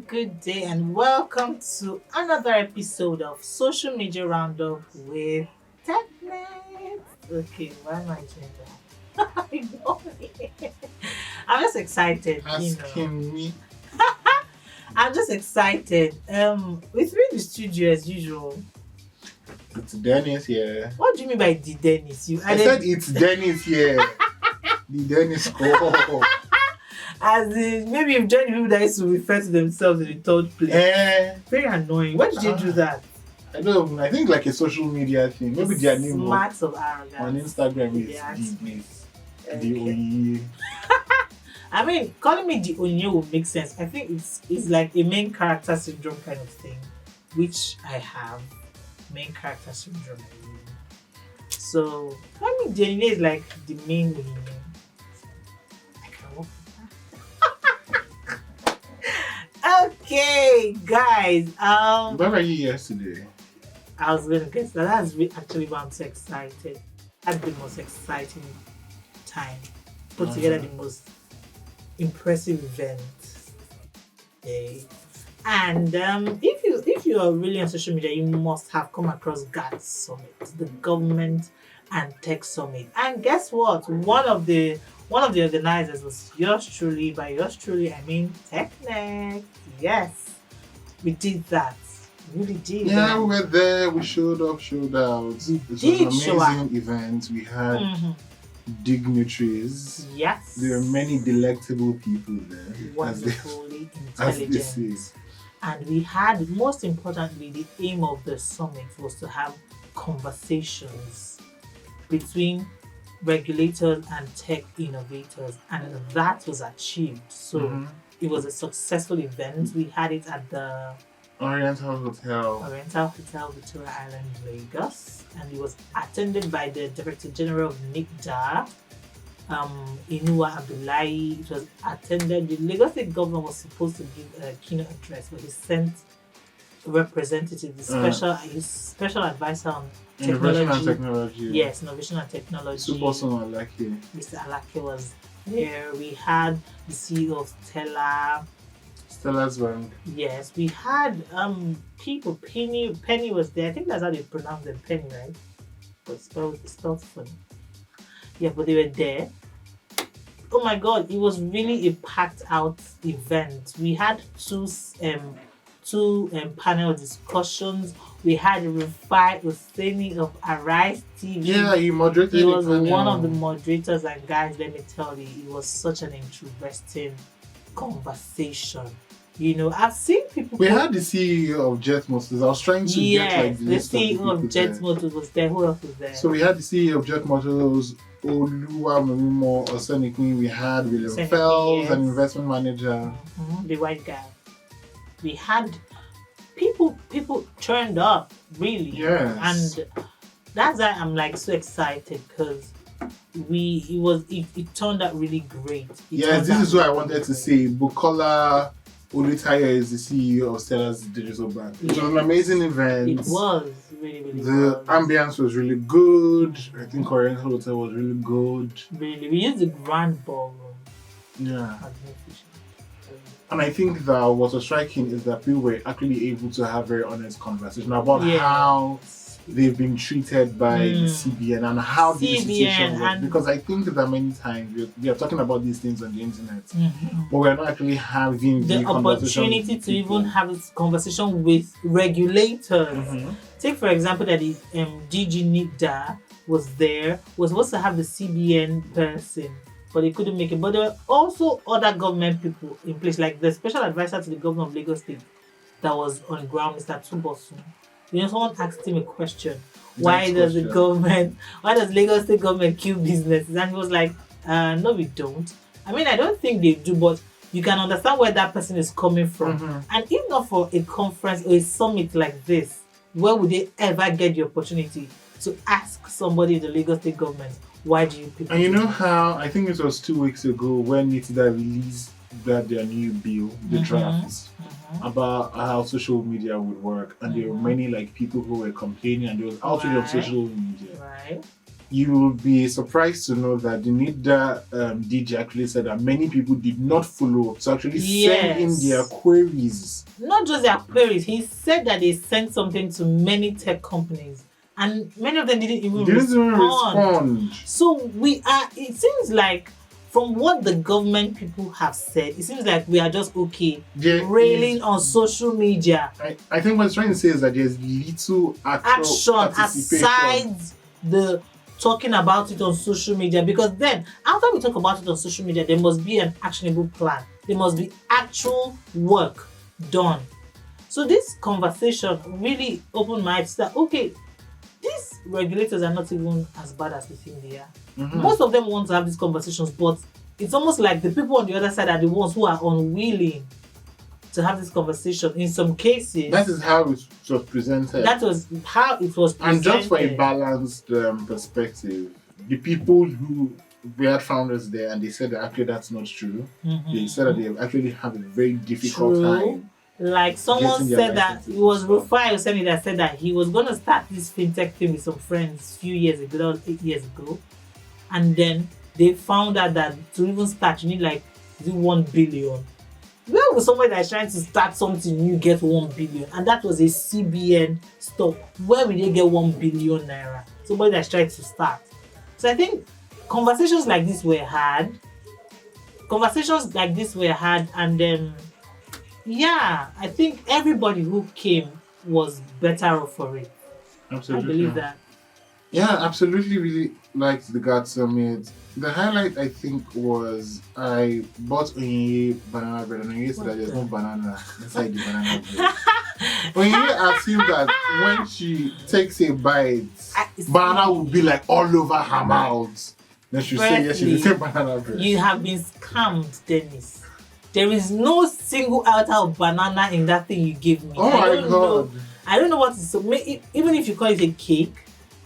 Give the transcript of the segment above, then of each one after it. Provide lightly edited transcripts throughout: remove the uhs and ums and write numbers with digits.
good day, and welcome to another episode of Social Media Roundup with TechNet. Okay, why am I doing that? Ignore me. I'm just excited, Asking me. I'm just excited. With me in the studio as usual. It's Dennis here. What do you mean by the Dennis? I said it's Dennis here. The Dennis call. As in, maybe you've joined people that used to refer to themselves in the third place. Very annoying. Why did you do that? I don't know. I think like a social media thing. Maybe their name Smacks of arrogance. on Instagram is the Oyi. I mean, calling me the Onye would make sense. I think it's like a main character syndrome kind of thing, which I have. Main character syndrome. So, I mean, the Onye is like the main Onye. I can work with that. Okay, guys. Where were you yesterday? I was going to guess that. That's actually why I'm so excited. That's the most exciting time. Put together the most impressive event. Okay. And if you are really on social media, you must have come across GATS Summit, the Government and Tech Summit. And guess what? One of the organizers was yours truly. By yours truly, I mean TechNet. Yes, we did that. We really did. Yeah, we were there. We showed up, showed out. It was an amazing event. We had dignitaries. Yes. There are many delectable people there. Wonderfully As they intelligent. say. And we had, most importantly, the aim of the summit was to have conversations between regulators and tech innovators, and that was achieved. So it was a successful event. We had it at the Oriental Hotel, Victoria Island, Lagos, and it was attended by the Director General of NICDA, Inua Abdullahi. It was attended. The Lagos State Governor was supposed to give a keynote address, but he sent a representative, his special advisor on technology. Innovation and Technology. Yes, innovation and technology. Super someone like you. Mr. Alake was there. We had the CEO of Stella's Bank. Yes, we had people. Penny was there. I think that's how they pronounce them, Penny, right? But it's spelled funny. Yeah, but they were there. Oh my God, it was really a packed out event. We had two panel discussions. We had Rufai Oseni of Arise TV. Yeah, he moderated. He was one of the moderators, and guys, let me tell you, it was such an interesting conversation. You know, I've seen people. We had the CEO of Jet Motors. I was trying to get like the list CEO of of Jet Motors was there. Who else was there? So we had the CEO of Jet Motors, Oluwamimo Oseniki. We had William Fells, an investment manager. The white guy. We had people turned up, really. Yes. And that's why I'm like so excited, because it turned out really great. Yes, this is what I wanted to say. Bukola Olutaya is the CEO of Stella's Digital Bank. It was an amazing event. It was really The ambience was really good. I think Oriental Hotel was really good. Really, we used the grand ballroom. Yeah. And I think that what was striking is that people were actually able to have very honest conversation about how they've been treated by the CBN and how the institution works. Because I think that many times we are talking about these things on the internet, but we're not actually having the opportunity to even have this conversation with regulators. Take for example that the DG NICDA was supposed to have the CBN person, but they couldn't make it. But there were also other government people in place, like the special advisor to the governor of Lagos State that was on ground, Mr. Tubosun. You know, someone asked him a question. Why does Lagos State government kill businesses? And he was like, no, we don't. I mean, I don't think they do, but you can understand where that person is coming from. And if not for a conference or a summit like this, where would they ever get the opportunity to ask somebody in the Lagos State government, why do you people? And you know how, I think it was 2 weeks ago when NITDA released their new bill, the drafts, about how social media would work, and there were many like people who were complaining, and there was outrage on social media. Right. you will be surprised to know that the NIDA DJ actually said that many people did not follow up to actually send in their queries. Not just their queries. He said that they sent something to many tech companies, and many of them didn't even respond. So it seems like, from what the government people have said, it seems like we are just railing on social media. I think what it's trying to say is that there's little action aside the talking about it on social media, because then after we talk about it on social media, there must be an actionable plan. There must be actual work done. So this conversation really opened my eyes that these regulators are not even as bad as we think they are. Mm-hmm. Most of them want to have these conversations, but it's almost like the people on the other side are the ones who are unwilling to have this conversation. In some cases, that is how it was presented. That was how it was presented. And just for a balanced perspective, the people who we had founders there, and they said that actually that's not true. Mm-hmm. They said that they actually have a very difficult time. Like someone said that it was Rufai Oseni that said that he was going to start this fintech thing with some friends a few years ago, 8 years ago, and then they found out that to even start you need like 1 billion. Where would somebody that's trying to start something new get 1 billion? And that was a CBN stock. Where will they get 1 billion naira? Somebody that's trying to start. So I think conversations like this were had. And I think everybody who came was better off for it. Absolutely. I believe that. Yeah, absolutely. Really liked the GAT Summit. The highlight, I think, was I bought Onyinye banana bread, and Onyinye said that there's no banana inside the banana bread. Onyinye assumed that when she takes a bite, banana will be like all over her mouth. Then she say, yes, she say banana bread. You have been scammed, Dennis. There is no single iota of banana in that thing you gave me. Oh my God. I don't know what is so. Even if you call it a cake,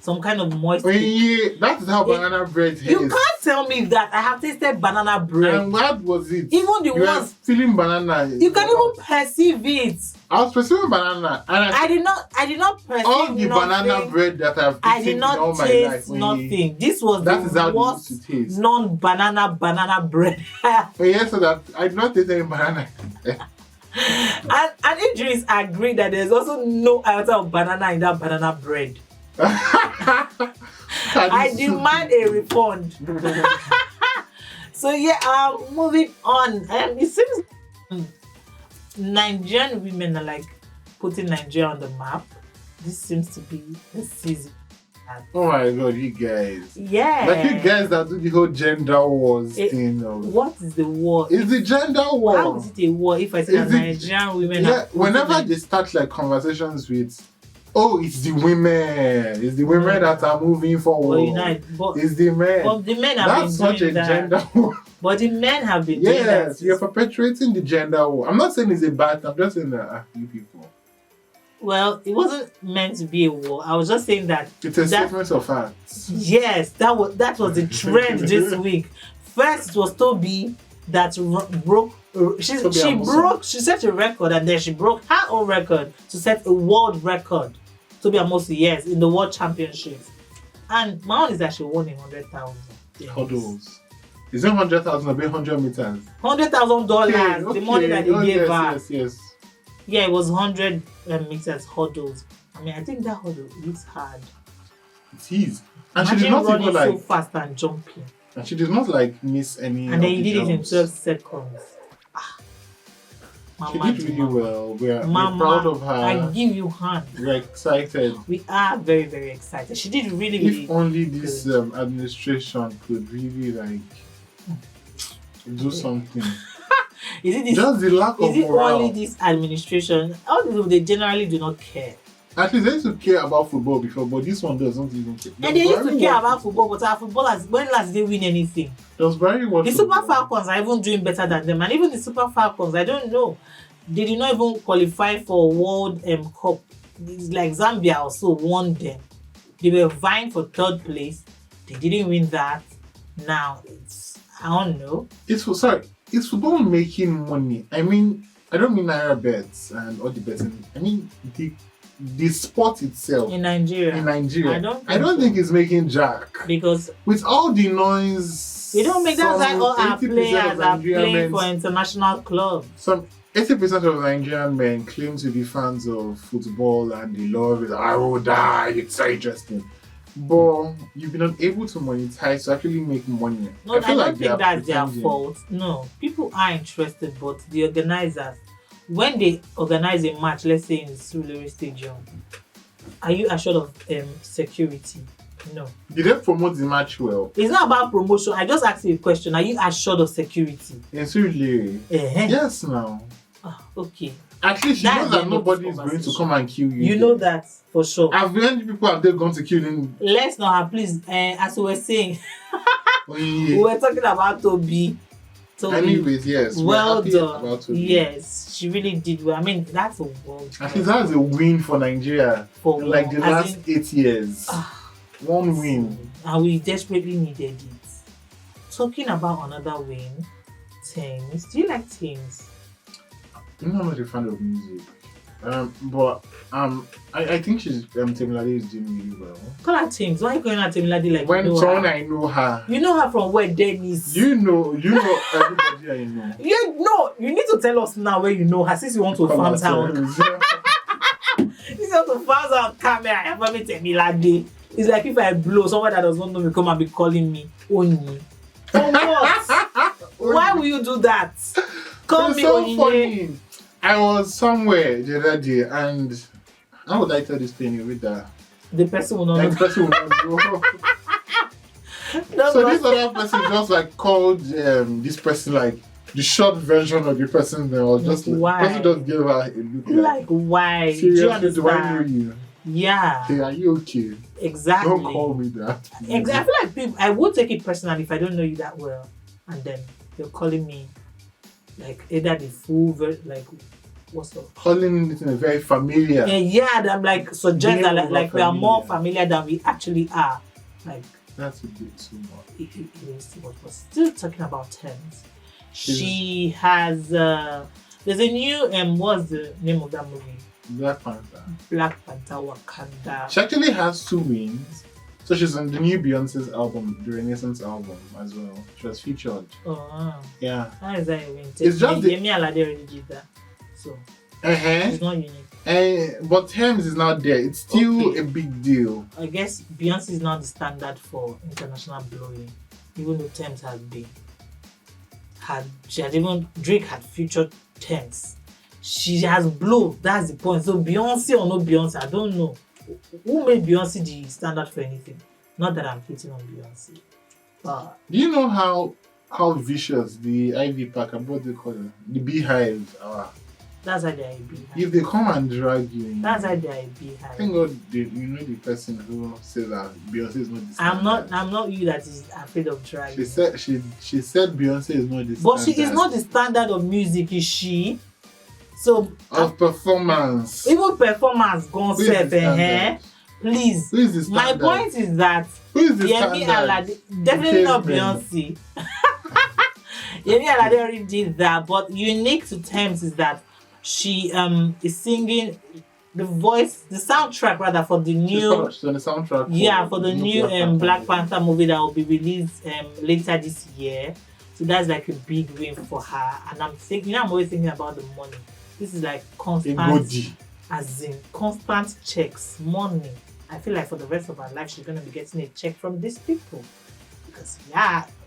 some kind of moist cake. That is how banana bread is. You can't tell me that I have tasted banana bread. And what was it? Even the ones feeling banana. You can even perceive it. I was perceiving banana, and I did not perceive all the banana bread that I've eaten in all my life. I did not taste nothing. This was the worst non-banana bread. Yes, so that I did not taste any banana. and Idris agreed that there's also no iota of banana in that banana bread. I demand a refund. So moving on. It seems Nigerian women are like putting Nigeria on the map. This seems to be the season. Oh my God, you guys. Yeah. Like you guys that do the whole gender wars thing. What is the war? It's the gender war. How is it a war if I say that Nigerian women are whenever they start like conversations with it's the women. It's the women that are moving forward. It's the men. But the men have been such doing a gender war. But the men have been doing that. Yes, you're perpetuating the gender war. I'm not saying it's a bad thing. I'm just saying that you people. Well, it wasn't meant to be a war. I was just saying that it's a statement of facts. Yes, that was the trend this week. First, it was Tobi that broke. She set a record, and then she broke her own record to set a world record. Tobi Amusan, yes, in the World Championships. And my own is that she won in 100,000. Hurdles. Is it 100,000 or 100 meters? $100,000. The money that they gave her. Yes. Yeah, it was 100 meters hurdles. I mean, I think that hurdle looks hard. It is. And imagine she did not running even like so fast and jumping. And she did not like miss any. And then he did it in 12 seconds. She did really well. We're proud of her. I give you hand. We're excited. We are very, very excited. She did really, if only this administration could really like do something. Is it this, just the lack of morale? Is it only this administration? All the people, they generally do not care. At least they used to care about football before, but this one doesn't even care. And they used to care about football, but our footballers, when last did they win anything? It was very much. The Super Falcons are even doing better than them, and even the Super Falcons, I don't know, they did not even qualify for World Cup. It's like Zambia also won them. They were vying for 3rd place. They didn't win that. Now I don't know. It's football making money. I mean, I don't mean Naira bets and all the betting. I mean the sport itself in Nigeria. I don't think it's making jack. Because with all the noise, we don't make that like all our 80% players of are Nigerian playing for men, international clubs. some 80% of Nigerian men claim to be fans of football and they love it. I will die. It's so interesting. But you've been unable to monetize to actually make money. No, I don't think that's their pretending. fault. No, people are interested, but the organizers, when they organize a match, let's say in the Surulere Stadium, are you assured of security? No. Did they promote the match well? It's not about promotion. I just asked you a question. Are you assured of security? In Surulere? Yes, now. Okay. At least you know that nobody is going to come and kill you. You know that for sure. How many people have they gone to kill him? Let's not have, please. As we were saying, Yeah. we were talking about Tobi. Anyways, yes. Well done. About Tobi. Yes, she really did well. I mean, that's a world. I think that's a win for Nigeria. For like the last 8 years. One win. And we desperately needed it. Talking about another win, Thames. Do you like Thames? I'm not a fan of music. But I think Temilade is doing really well. Call her Thames. Why are you calling her Temilade like when you know someone her? I know her. You know her from where? Dennis. You know everybody I know. You need to tell us now where you know her since you want to farm town. Since you want to farm her on camera, I'm probably Temilade. It's like if I blow, someone that does not know me come and be calling me Oni. For what? Why will you do that? Call me so Oni. Funny. I was somewhere the other day and how would I tell this thing with that? The person will not know. The person will not know. So this other person just like called this person like the short version of the person name. Or just why? The person just gave her a look like why? Seriously, do I know you? Yeah. Hey, are you okay? Exactly. Don't call me that. Exactly. I feel like people, I would take it personally if I don't know you that well, and then you're calling me like either the full like what's up? Calling it in a very familiar. Yeah, I'm like suggest that like we are more familiar than we actually are. Like that's a bit too much. It is too much. But still talking about terms. She has there's a new what's the name of that movie? Black Panther Wakanda. She actually has 2 wins. So she's on the new Beyonce's album, the Renaissance album as well. She was featured. Oh, yeah. How is that a win? It's just Yemi Alade already did that. So it's not unique. But Thames is not there. It's still a big deal. I guess Beyonce is not the standard for international blowing, even though Thames has been. Drake had featured Thames. She has blown. That's the point. So Beyonce or no Beyonce, I don't know. Who made Beyonce the standard for anything? Not that I'm hating on Beyonce. But do you know how vicious the Ivy Park, what do they call it? The beehive are? That's why they're a beehive. If they come and drag you in, that's why they're a beehive. Thank God you know the person who said that Beyonce is not the standard. I'm not you that is afraid of dragging. She said Beyonce is not the standard. But she is not the standard of music, is she? So of performance. Even performance gone self please. Who is the standard? My point is that who is the Yemi Alade, definitely not Beyonce. Yemi Alade already did that, but unique to Thames is that she is singing the soundtrack rather for the new. She's on the soundtrack. For the new Black Panther movie that will be released later this year. So that's like a big win for her. And I'm thinking, I'm always thinking about the money. This is like constant, as in constant checks, money. I feel like for the rest of her life, she's going to be getting a check from these people. Because,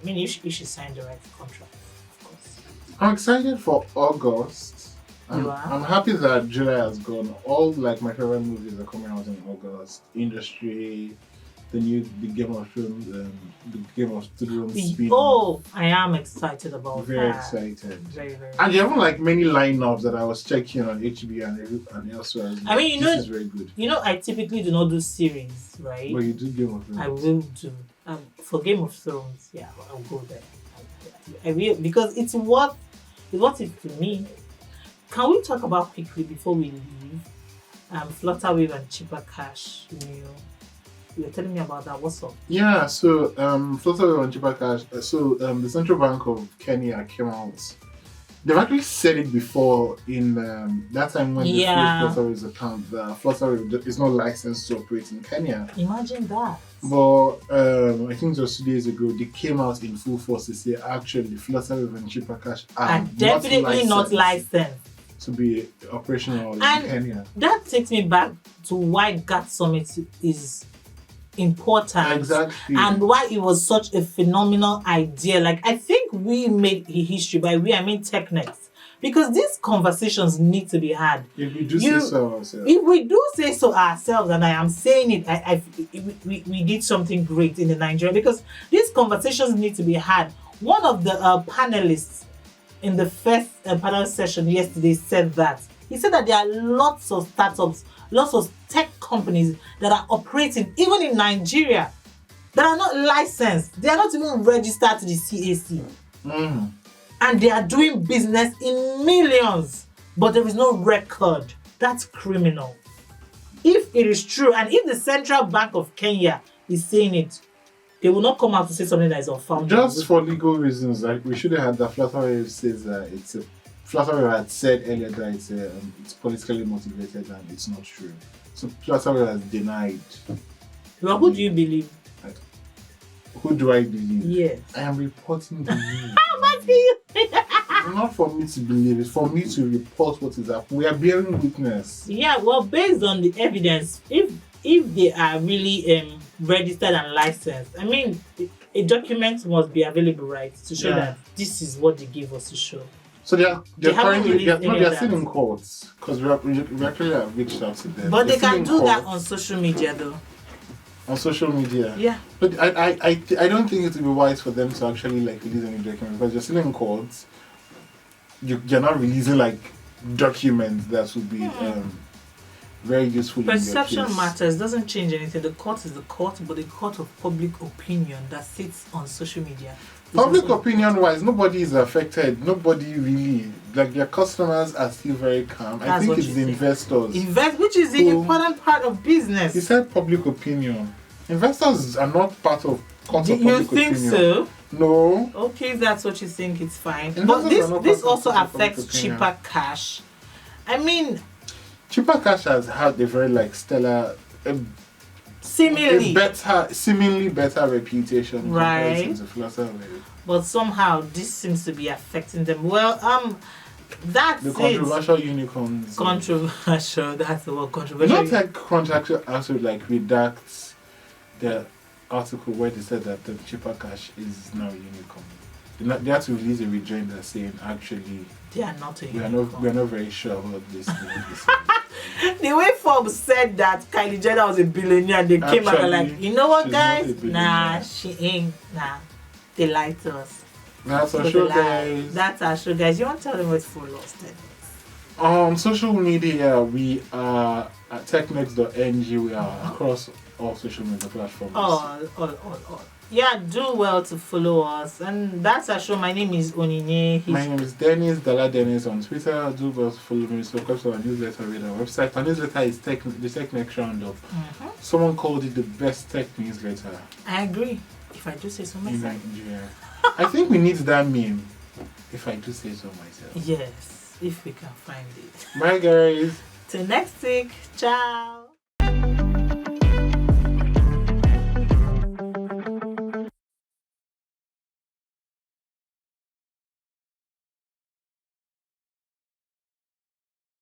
if she signed the right contract, of course. I'm excited for August. I'm happy that July has gone. All like my favorite movies are coming out in August. Industry, the Game of Thrones, the Game of Thrones spin. Oh, I am excited about very that. Excited. Very, very. And you have like many lineups that I was checking on HBO and elsewhere. I mean, this is very good. I typically do not do series, right? But you do Game of Thrones. I will do. For Game of Thrones, I'll go there. I will, because it's what it to me. Can we talk about quickly before we leave? Flutterwave and Cheaper Cash. You were telling me about that. What's up? Yeah, so Flutterwave and Cheaper Cash. So the Central Bank of Kenya came out They've actually said it before in that time when the Flutterwave account, the Flutterwave is not licensed to operate in Kenya. Imagine that. But I think it was 2 days ago, they came out in full force to say actually Flutterwave and Chipper Cash are definitely not licensed to be operational in Kenya. That takes me back to why GATT Summit is important. Exactly. And why it was such a phenomenal idea. Like, I think we made history. By we, I mean TechNext. Because these conversations need to be had. If we do say so ourselves. If we do say so ourselves, and I am saying it, we did something great in the Nigeria, because these conversations need to be had. One of the panelists in the first panel session yesterday said that. He said that there are lots of startups, lots of tech companies that are operating, even in Nigeria, that are not licensed. They are not even registered to the CAC. And they are doing business in millions, but there is no record. That's criminal. If it is true, and if the Central Bank of Kenya is saying it, they will not come out to say something that is unfounded. Just for legal reasons, like we should have had that Flutterwave says that it's a Flutterwave had said earlier that it's politically motivated and it's not true. So Flutterwave has denied. Well, who do you believe? Who do I believe? Yes. I am reporting the news. How much do you? Not for me to believe, it's for me to report what is happening. We are bearing witness. Yeah, well, based on the evidence, if they are really registered and licensed, I mean, a document must be available, right, to show that this is what they gave us to show. So they're currently they're still in courts because we actually have reached out to them. But they can do that on social media, though. On social media, yeah. But I don't think it would be wise for them to actually like release any documents because you're still in courts. You're not releasing like documents that would be very useful. Perception matters, doesn't change anything. The court is the court, but the court of public opinion that sits on social media. Public opinion wise, nobody is affected. Nobody really, like their customers are still very calm. I think it's the investors. Which is the important part of business. You said public opinion. Investors are not part of court of public opinion. You think so? No. Okay, if that's what you think, it's fine. But this also affects Chipper Cash. I mean, Chipper Cash has had a very stellar, seemingly better reputation, right? To Flutterwave. But somehow this seems to be affecting them. Well, that's the controversial unicorns. Controversial. That's the word. Controversial. Not like contractual also like redacts the article where they said that the Chipper Cash is now a unicorn. They had to release a rejoinder saying actually they are not a unicorn. We are not very sure about this. The way Forbes said that Kylie Jenner was a billionaire, they came out and like, you know what, guys? Nah, she ain't. Nah, they lied to us. That's our show, guys. That's our show, guys. You want to tell them what's for lost? On social media, we are at technext.ng. We are across all social media platforms. All. Yeah, do well to follow us. And that's our show. My name is Onyinye. My name is Dennis, Dala Dennis on Twitter. Do well to follow me. Subscribe to our newsletter, read our website. Our newsletter is the TechNext Roundup. Someone called it the best tech newsletter. I agree. If I do say so myself. In Nigeria. I think we need that meme. If I do say so myself. Yes, if we can find it. Bye, guys. Till next week. Ciao.